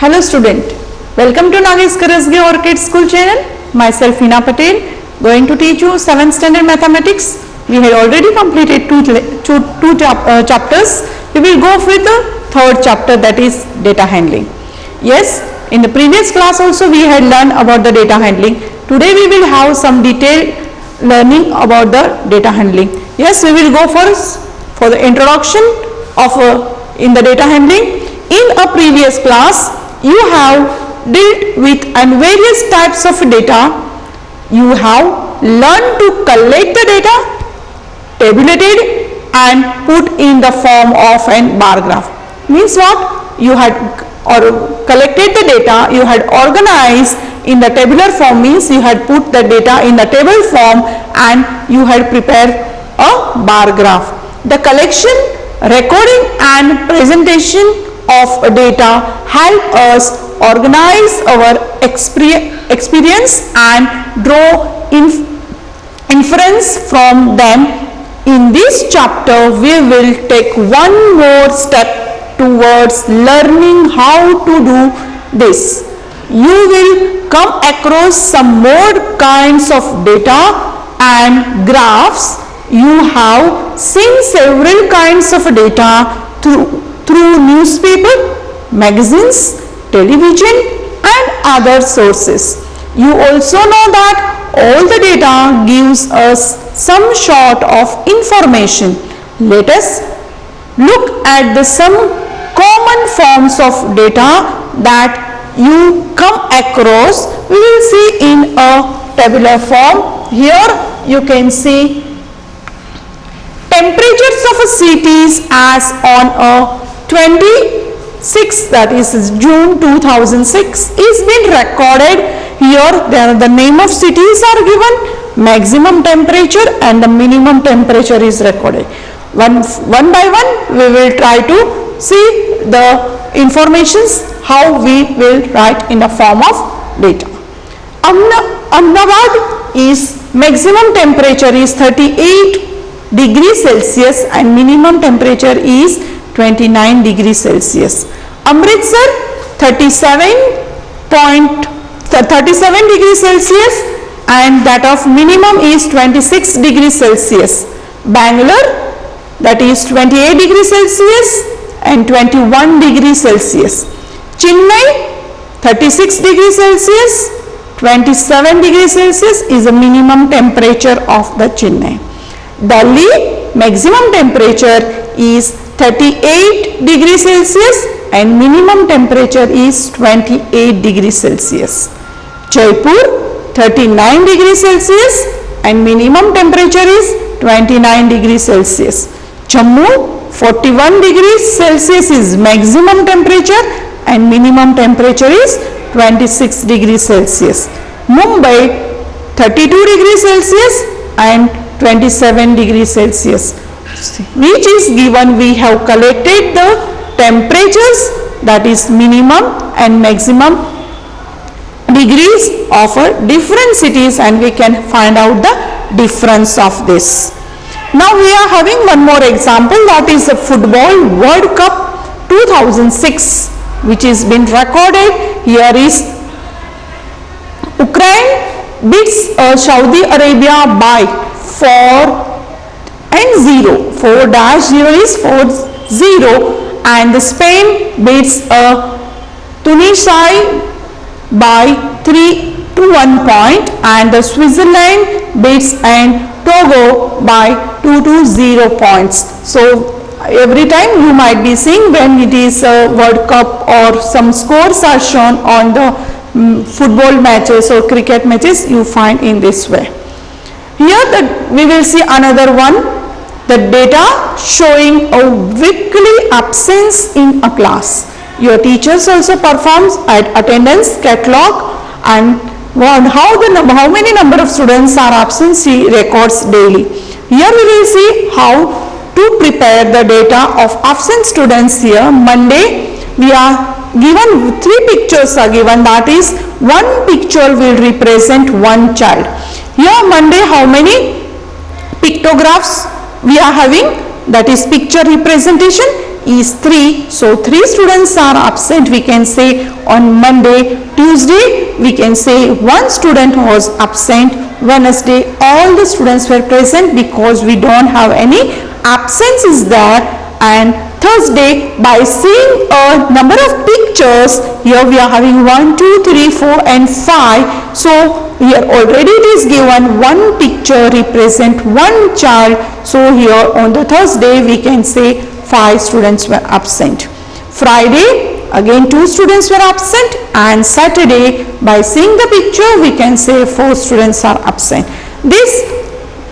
Hello student, welcome to Nagesh Karasge Orchid School channel. Myself Hina Patel, going to teach you 7th standard mathematics. We had already completed two chapters. We will go with the third chapter, that is data handling. Yes, in the previous class also we had learned about the data handling. Today we will have some detailed learning about the data handling. Yes, we will go first for the introduction of in the data handling. In a previous class, you have dealt with various types of data. You have learned to collect the data, tabulate it and put in the form of an bar graph. Means what? You had collected the data, you had organized in the tabular form, means you had put the data in the table form and you had prepared a bar graph. The collection, recording and presentation of data help us organize our experience and draw inference from them. In this chapter, we will take one more step towards learning how to do this. You will come across some more kinds of data and graphs. You have seen several kinds of data through newspaper, magazines, television and other sources. You also know that all the data gives us some sort of information. Let us look at some common forms of data that you come across. We will see in a tabular form. Here you can see temperatures of cities as on a 26, that is June 2006 is been recorded. Here the name of cities are given, maximum temperature and the minimum temperature is recorded. One by one we will try to see the informations how we will write in the form of data. Ahmedabad is maximum temperature is 38 degrees Celsius and minimum temperature is 29 degrees Celsius. Amritsar 37 degrees Celsius and that of minimum is 26 degrees Celsius. Bangalore, that is 28 degrees Celsius and 21 degrees Celsius. Chennai 36 degrees Celsius, 27 degrees Celsius is the minimum temperature of the Chennai. Delhi maximum temperature is 38 degrees Celsius and minimum temperature is 28 degrees Celsius. Jaipur 39 degrees Celsius and minimum temperature is 29 degrees Celsius. Jammu 41 degrees Celsius is maximum temperature and minimum temperature is 26 degrees Celsius. Mumbai 32 degrees Celsius and 27 degrees Celsius, which is given. We have collected the temperatures, that is minimum and maximum degrees of different cities and we can find out the difference of this. Now we are having one more example, that is the Football World Cup 2006 which is been recorded. Here is Ukraine beats Saudi Arabia by 4-0. 4-0 is 4-0 and the Spain beats Tunisia by 3-1 point and the Switzerland beats and Togo by 2-0 points. So every time you might be seeing when it is a World Cup or some scores are shown on the football matches or cricket matches, you find in this way. Here we will see another one, the data showing a weekly absence in a class. Your teachers also performs at attendance catalog and how many number of students are absent, she records daily. Here we will see how to prepare the data of absent students. Here Monday we are given 3 pictures are given, that is one picture will represent one child. Here Monday how many pictographs we are having, that is picture representation. is 3. So 3 students are absent, we can say on Monday. Tuesday we can say 1 student was absent. Wednesday all the students were present because we don't have any absences there. And Thursday, by seeing a number of pictures, here we are having 1, 2, 3, 4 and 5. So here already it is given one picture represent one child. So here on the Thursday we can say 5 students were absent. Friday again 2 students were absent, and Saturday by seeing the picture we can say 4 students are absent.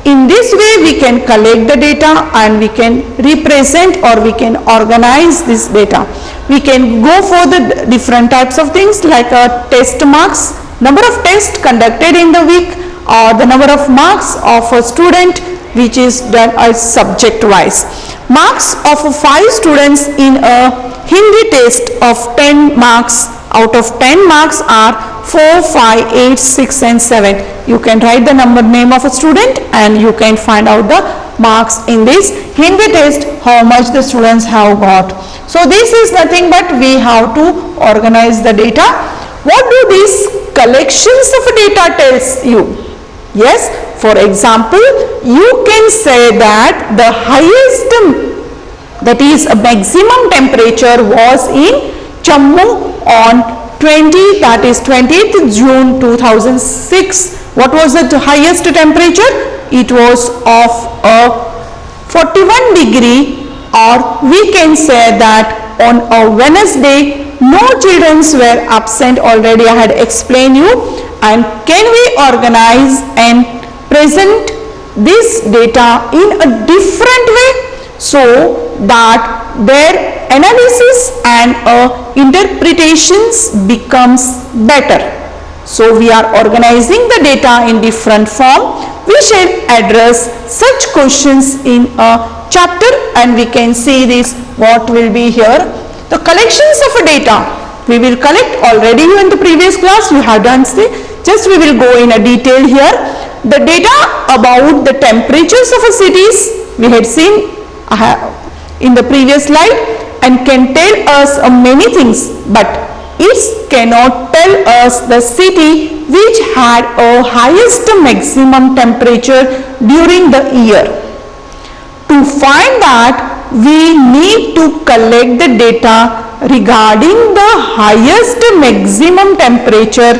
In this way we can collect the data and we can represent or we can organize this data. We can go for the different types of things like test marks, number of tests conducted in the week, or the number of marks of a student which is done as subject wise. Marks of 5 students in a Hindi test of 10 marks, out of 10 marks are 4, 5, 8, 6 and 7. You can write the name of a student and you can find out the marks in this Hindi test, how much the students have got. So this is nothing but we have to organize the data. What do these collections of data tells you? Yes, for example, you can say that the highest, that is a maximum temperature was in Jammu on 20th June 2006. What was the highest temperature? It was of a 41 degree, or we can say that on a Wednesday no children were absent. Already I had explained you. And can we organize and present this data in a different way so that their analysis and interpretations becomes better. So we are organizing the data in different form. We shall address such questions in a chapter and we can see this what will be here. The collections of data we will collect already in the previous class we have done. Just we will go in a detail here. The data about the temperatures of cities we had seen in the previous slide and can tell us many things, but it cannot tell us the city which had a highest maximum temperature during the year. To find that we need to collect the data regarding the highest maximum temperature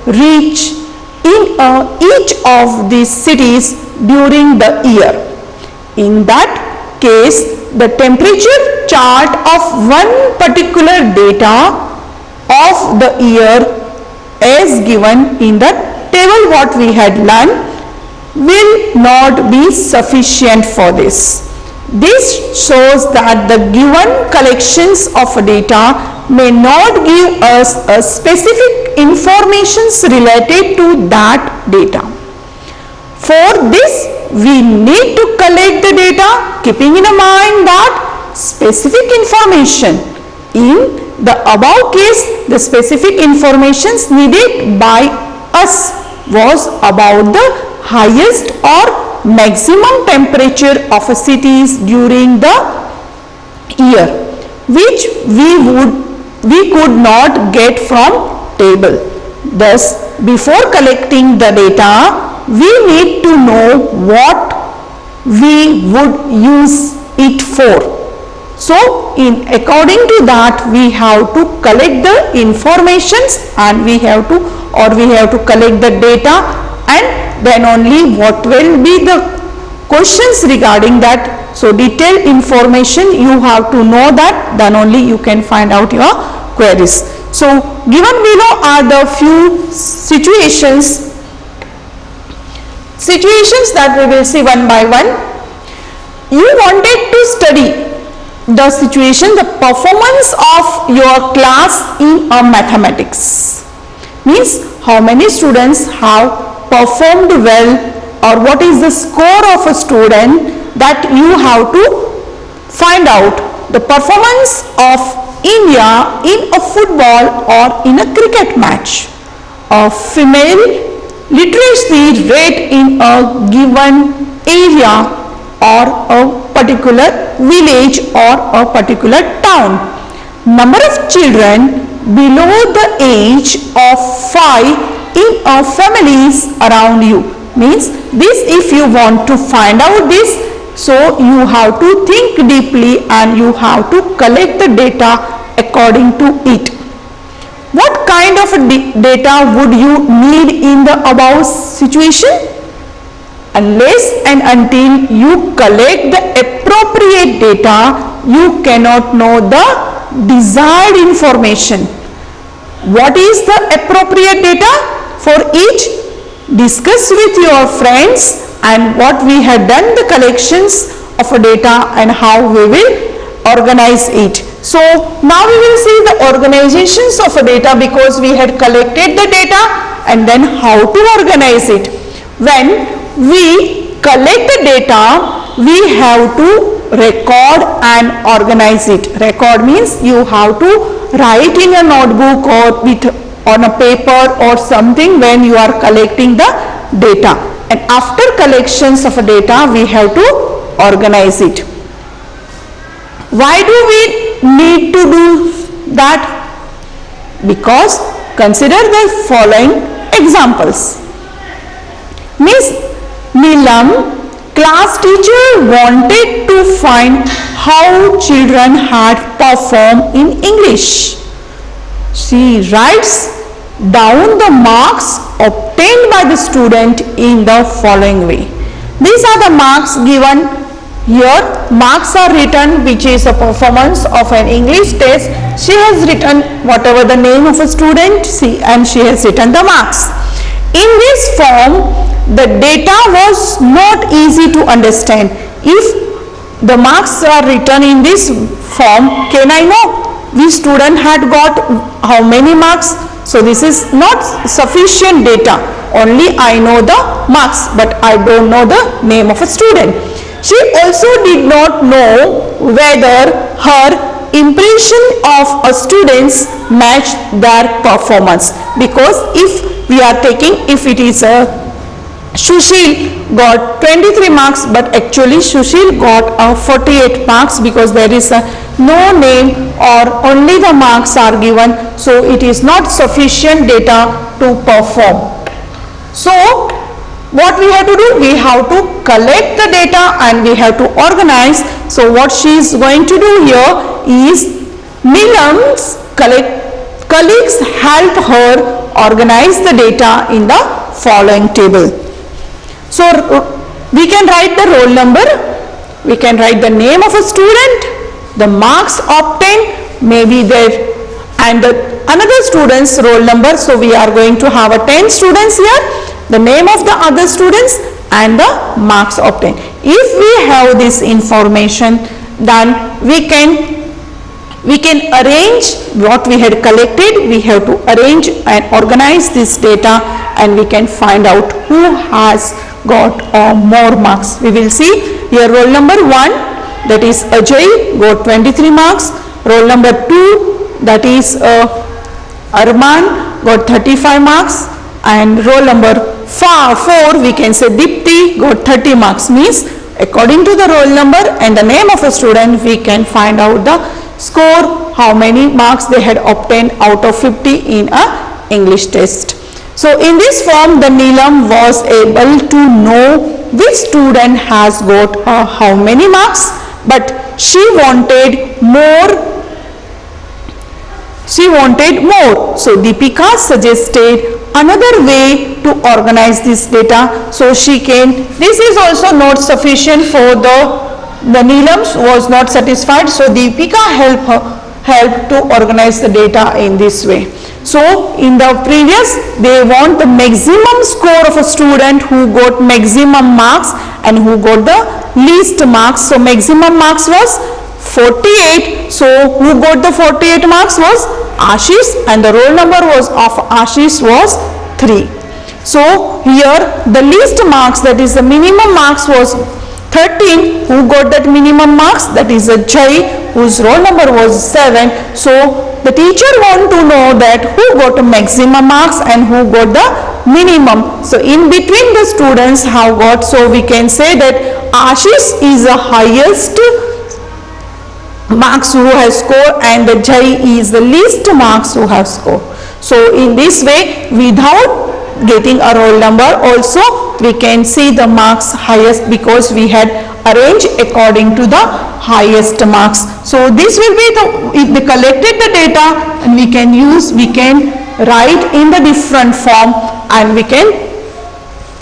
reached in each of these cities during the year. In that case, the temperature chart of one particular data of the year as given in the table what we had learned will not be sufficient for this. This shows that the given collections of data may not give us a specific informations related to that data. For this, we need to collect the data keeping in mind that specific information. In the above case, the specific informations needed by us was about the highest or maximum temperature of cities during the year, which we could not get from table. Thus, before collecting the data, we need to know what we would use it for. So, according to that, we have to collect the informations and we have to collect the data, and then only what will be the questions regarding that. So, detailed information you have to know that, then only you can find out your queries. So, given below are the few situations that we will see one by one. You wanted to study the situation, the performance of your class in a mathematics. Means how many students have performed well, or what is the score of a student, that you have to find out the performance of India in a football or in a cricket match. A female literacy rate in a given area or a particular village or a particular town. Number of children below the age of 5 in a families around you. Means this, if you want to find out this, so you have to think deeply and you have to collect the data according to it. What kind of data would you need in the above situation? Unless and until you collect the appropriate data, you cannot know the desired information. What is the appropriate data? For each, discuss with your friends and what we have done the collections of data and how we will organize it. So now we will see the organizations of data, because we had collected the data and then how to organize it. When we collect the data, we have to record and organize it. Record means you have to write in a notebook or on a paper or something when you are collecting the data. And after collections of data, we have to organize it. Why do we need to do that? Because consider the following examples. Miss Neelam, class teacher, wanted to find how children had performed in English. She writes down the marks obtained by the student in the following way. These are the marks given here. Marks are written, which is a performance of an English test. She has written whatever the name of a student, and she has written the marks. In this form, the data was not easy to understand. If the marks are written in this form, can I know which student had got how many marks? So this is not sufficient data. Only I know the marks, but I don't know the name of a student. She also did not know whether her impression of a students matched their performance, because if we are taking, if it is a Sushil got 23 marks, but actually Sushil got 48 marks, because there is no name or only the marks are given, so it is not sufficient data to perform. So what we have to do? We have to collect the data and we have to organize. So what she is going to do here is, Neelam's colleagues help her organize the data in the following table. So we can write the roll number, we can write the name of a student, the marks obtained, maybe there, and another student's roll number. So we are going to have 10 students here, the name of the other students and the marks obtained. If we have this information, then we can arrange what we had collected. We have to arrange and organize this data, and we can find out who has got more marks. We will see here roll number 1, that is Ajay, got 23 marks. Roll number 2, that is Arman, got 35 marks. And roll number 4, we can say Dipti, got 30 marks. Means according to the roll number and the name of a student, we can find out the score, how many marks they had obtained out of 50 in a English test. So in this form, the Neelam was able to know which student has got how many marks, but she wanted more. So Deepika suggested another way to organize this data. So this is also not sufficient for the Neelam was not satisfied. So Deepika helped to organize the data in this way. So in the previous, they want the maximum score of a student who got maximum marks and who got the least marks. So maximum marks was 48. So who got the 48 marks was Ashish, and the roll number was of Ashish was 3. So here the least marks, that is the minimum marks, was 13. Who got that minimum marks? That is a Jai, whose roll number was 7. So the teacher want to know that who got maximum marks and who got the minimum. So in between the students have got, so we can say that Ashish is the highest marks who have scored, and the Jai is the least marks who have scored. So in this way, without getting a roll number also we can see the marks highest, because we had arranged according to the highest marks. So this will be the, if they collected the data, and we can write in the different form, and we can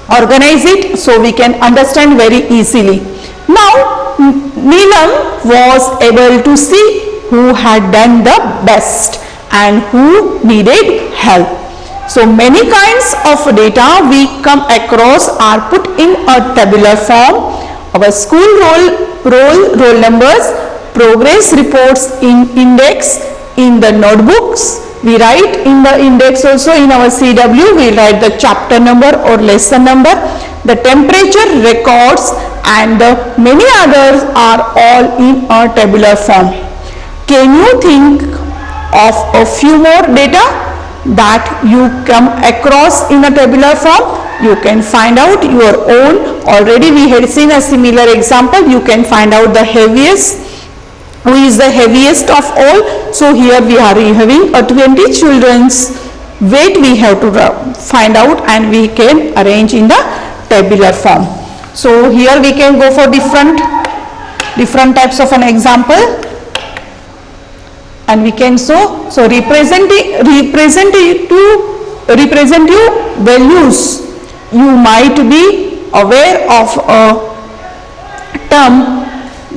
organize it so we can understand very easily. Now Neelam was able to see who had done the best and who needed help. So many kinds of data we come across are put in a tabular form. Our school roll numbers, progress reports in index, in the notebooks. We write in the index also. In our CW we write the chapter number or lesson number. The temperature records and the many others are all in a tabular form. Can you think of a few more data that you come across in a tabular form? You can find out your own. Already we had seen a similar example. You can find out the heaviest, who is the heaviest of all. So here we are having a 20 children's weight we have to find out, and we can arrange in the tabular form. So here we can go for different types of an example, and we can so representative values. You might be aware of a term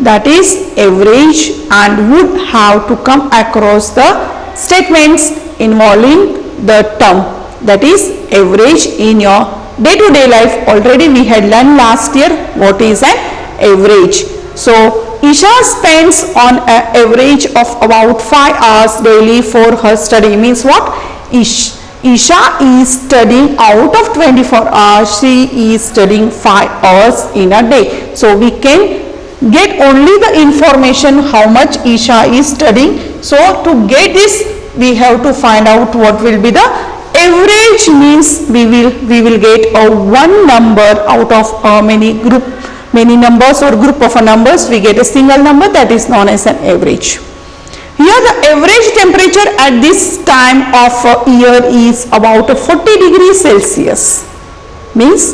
that is average, and would have to come across the statements involving the term that is average in your day-to-day life. Already we had learned last year what is an average. So Isha spends on an average of about 5 hours daily for her study. Means what? Isha is studying out of 24 hours. She is studying 5 hours in a day. So we can get only the information how much Isha is studying. So to get this we have to find out what will be the average. Means we will get a one number out of many numbers or group of numbers. We get a single number, that is known as an average. Here the average temperature at this time of year is about 40 degrees Celsius. Means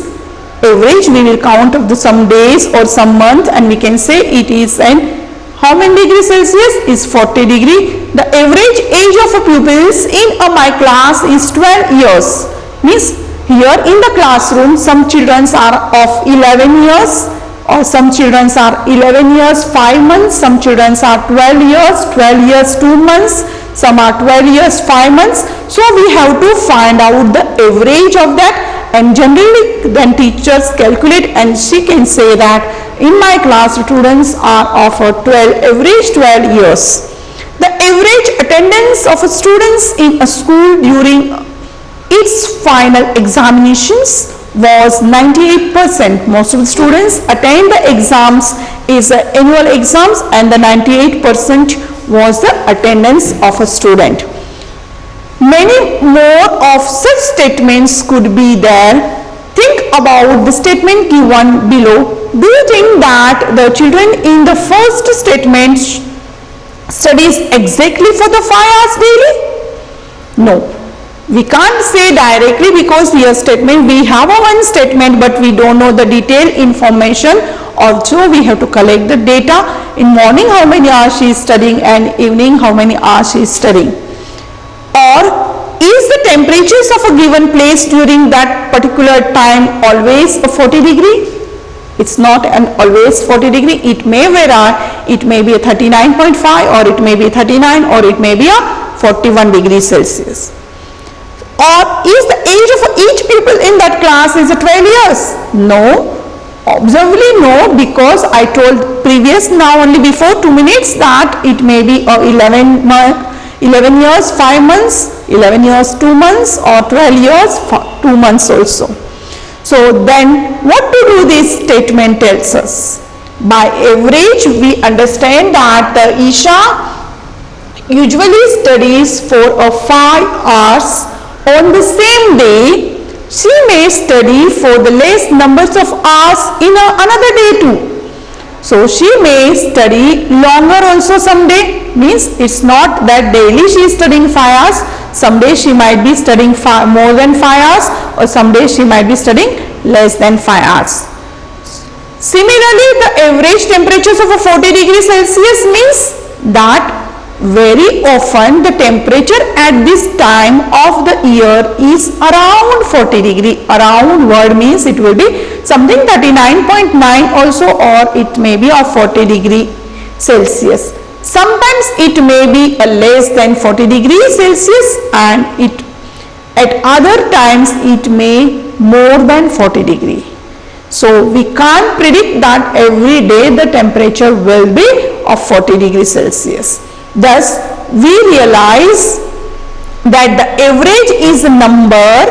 average we will count of some days or some month, and we can say it is an how many degrees Celsius is 40 degree. The average age of a pupils in my class is 12 years. Means here in the classroom some children are of 11 years, or some children are 11 years 5 months, some children are 12 years 2 months, some are 12 years 5 months. So we have to find out the average of that, and generally then teachers calculate, and she can say that in my class students are of average 12 years. The average attendance of students in a school during its final examinations was 98%. Most of the students attend the exams is annual exams, and the 98% was the attendance of a student. Many more of such statements could be there. Think about the statement given below. Do you think that the children in the first statement studies exactly for the 5 hours daily? No. We can't say directly, because here statement we have a one statement but we don't know the detailed information. Also we have to collect the data. In morning how many hours she is studying, and evening how many hours she is studying. Or is the temperatures of a given place during that particular time always 40 degree? It's not always 40 degree. It may vary. It may be a 39.5, or it may be 39, or it may be a 41 degrees Celsius. Or is the age of each pupil in that class is 12 years? No. Observably no, because I told previous now only before 2 minutes that it may be 11 years 5 months, 11 years 2 months, or 12 years 2 months also. So then what to do this statement tells us. By average we understand that the Isha usually studies for 5 hours on the same day. She may study for the less numbers of hours in another day too. So she may study longer also someday, means it's not that daily she is studying 5 hours, someday she might be studying more than 5 hours, or someday she might be studying less than 5 hours. Similarly, the average temperatures of a 40 degrees Celsius means that very often the temperature at this time of the year is around 40 degree. Around word means it will be something 39.9 also, or it may be of 40 degree Celsius. Sometimes it may be a less than 40 degrees Celsius, and it at other times it may more than 40 degree. So we can't predict that every day the temperature will be of 40 degrees Celsius. Thus, we realize that the average is a number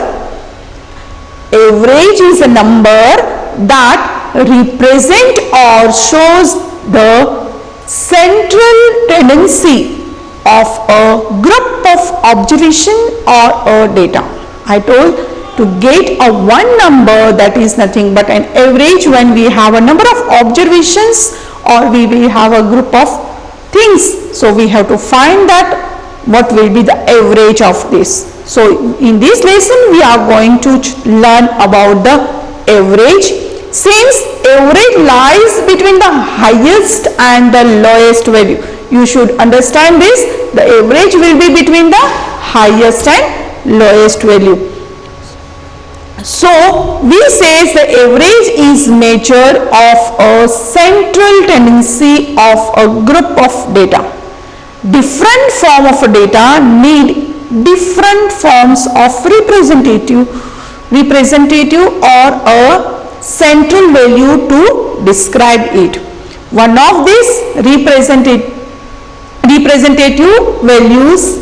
that represent or shows the central tendency of a group of observation or a data. I told to get a one number, that is nothing but an average when we have a number of observations or we will have a group of things. So we have to find that what will be the average of this. So in this lesson we are going to learn about the average. Since average lies between the highest and the lowest value, you should understand this. The average will be between the highest and lowest value. So we say the average is measure of a central tendency of a group of data. Different form of data need different forms of representative or a central value to describe it. One of these representative values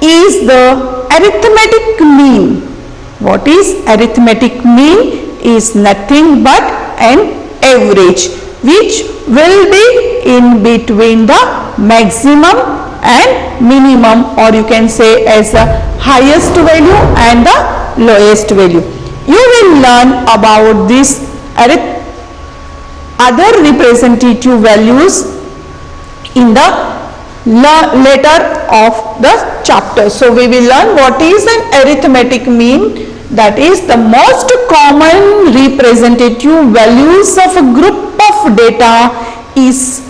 is the arithmetic mean. What is arithmetic mean? Is nothing but an average which will be in between the maximum and minimum, or you can say as the highest value and the lowest value. You will learn about this other representative values in the later of the chapter. So we will learn what is an arithmetic mean. That is the most common representative values of a group of data is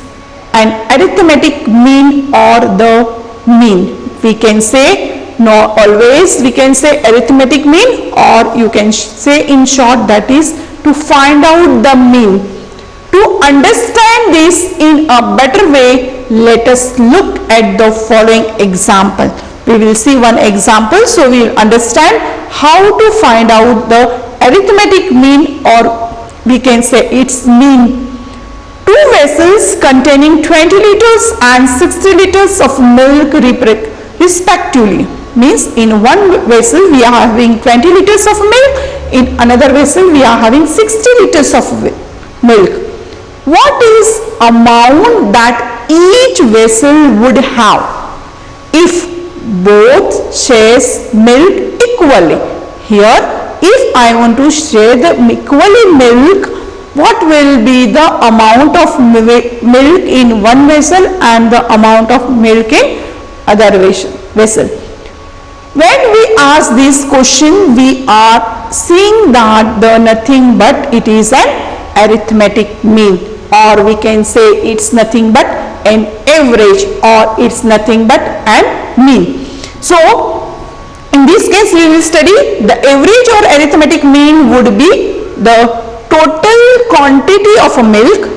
an arithmetic mean or the mean. We can say, no, always we can say arithmetic mean, or you can say in short that is to find out the mean. To understand this in a better way, let us look at the following example. We will see one example, so we will understand how to find out the arithmetic mean, or we can say its mean. Two vessels containing 20 liters and 60 liters of milk respectively. Means in one vessel we are having 20 liters of milk, in another vessel we are having 60 liters of milk. What is amount that each vessel would have if both shares milk equally? Here, if I want to share the equally milk, what will be the amount of milk in one vessel and the amount of milk in other vessel? When we ask this question, we are seeing that the nothing but it is an arithmetic mean, or we can say it's nothing but an average, or it's nothing but an mean. So in this case we will study the average or arithmetic mean would be the total quantity of a milk.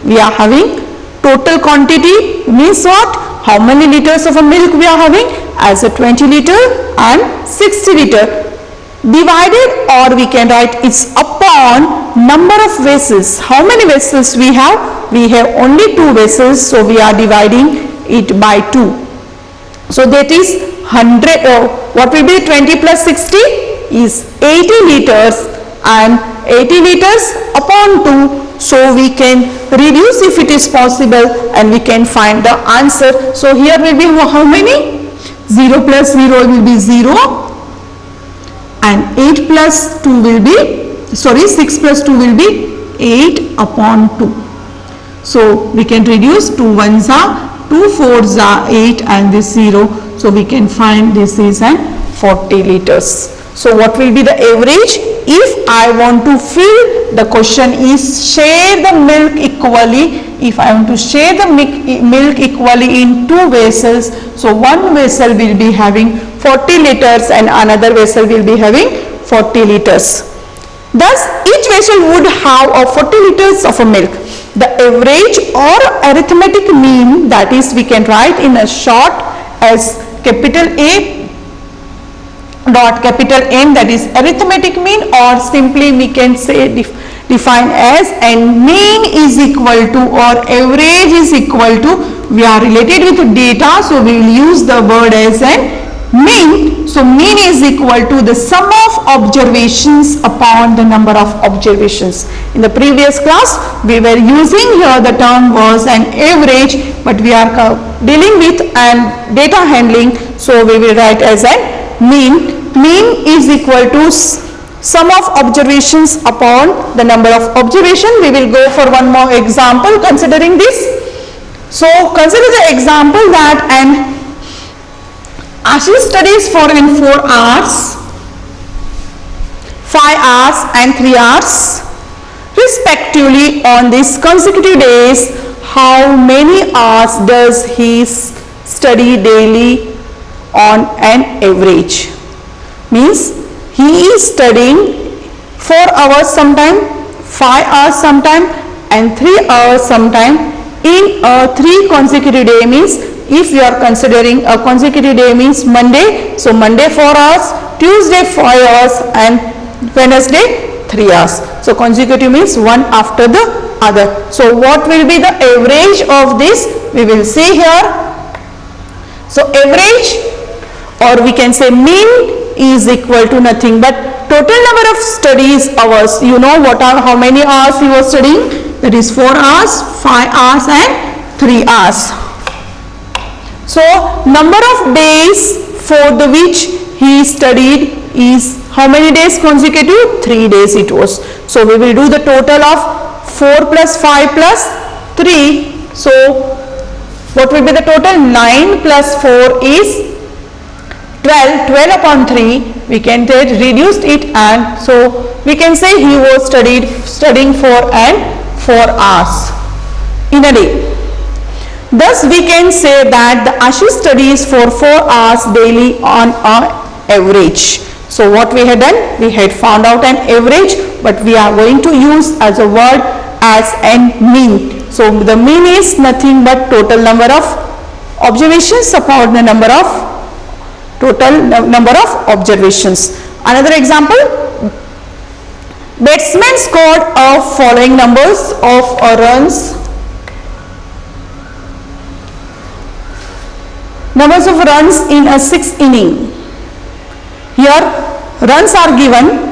We are having total quantity means what? How many liters of a milk we are having? As a 20 liter and 60 liter divided, or we can write it's upon number of vessels. How many vessels we have? We have only 2 vessels, so we are dividing it by 2. So that is 100, what will be 20 plus 60 is 80 liters, and 80 liters upon 2. So we can reduce if it is possible and we can find the answer. So here will be how many? 0 plus 0 will be 0, and 8 plus 2 will be, sorry, 6 plus 2 will be 8 upon 2. So we can reduce 2 ones are 2 fours are 8 and this 0. So we can find this is an 40 liters. So what will be the average? If I want to fill, the question is share the milk equally. If I want to share the milk equally in two vessels, so one vessel will be having 40 liters and another vessel will be having 40 liters. Thus each vessel would have a 40 liters of a milk. The average or arithmetic mean, that is we can write in a short as capital A dot capital M, that is arithmetic mean, or simply we can say define as, and mean is equal to or average is equal to, we are related with data, so we will use the word as an mean. So mean is equal to the sum of observations upon the number of observations. In the previous class we were using here the term was an average, but we are dealing with an data handling, so we will write as a mean. Mean is equal to sum of observations upon the number of observation. We will go for one more example considering this. So consider the example that an Ashish studies for in 4 hours, 5 hours and 3 hours respectively on these consecutive days. How many hours does he study daily on an average? Means he is studying 4 hours sometime, 5 hours sometime and 3 hours sometime in a 3 consecutive day. Means if you are considering a consecutive day means Monday, so Monday 4 hours, Tuesday 5 hours and Wednesday 3 hours. So consecutive means one after the other. So what will be the average of this? We will see here. So average, or we can say mean, is equal to nothing but total number of studies hours. You know what are, how many hours he was studying? That is 4 hours, 5 hours and 3 hours. So number of days for the which he studied is how many days consecutive? 3 days it was. So we will do the total of 4 plus 5 plus 3. So what will be the total? 9 plus 4 is 12. 12 upon 3 we can take reduced it, and so we can say he was studying for 4 hours in a day. Thus we can say that the Ashish studies for 4 hours daily on an average. So what we had done, we had found out an average, but we are going to use as a word as an mean. So the mean is nothing but total number of observations upon the number of observations. Another example, batsmen scored following numbers of runs. Numbers of runs in a 6 inning. Here runs are given.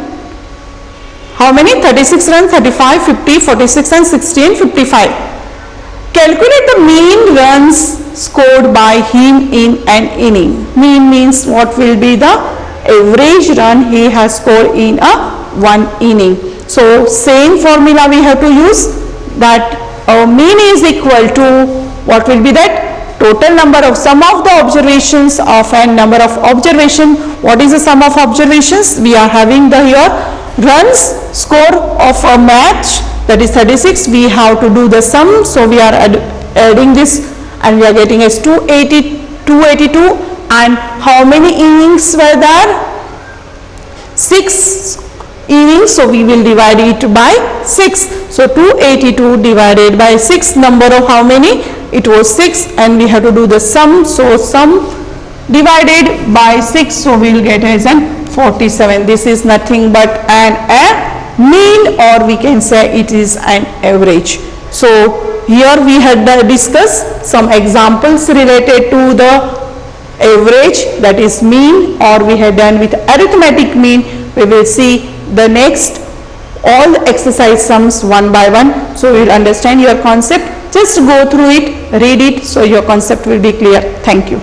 How many? 36 runs, 35, 50, 46 and 16, 55. Calculate the mean runs scored by him in an inning. Mean means what will be the average run he has scored in a 1 inning. So same formula we have to use, that mean is equal to what will be that total number of sum of the observations of a number of observation. What is the sum of observations? We are having the here runs score of a match, that is 36. We have to do the sum, so we are adding this and we are getting as 282. And how many innings were there? 6 innings, so we will divide it by 6. So 282 divided by 6, number of how many? It was 6, and we have to do the sum, so sum divided by 6, so we will get as an 47. This is nothing but a mean, or we can say it is an average. So here we had discussed some examples related to the average, that is mean, or we had done with arithmetic mean. We will see the next all the exercise sums one by one, so we will understand your concept. Just go through it, read it, so your concept will be clear. Thank you.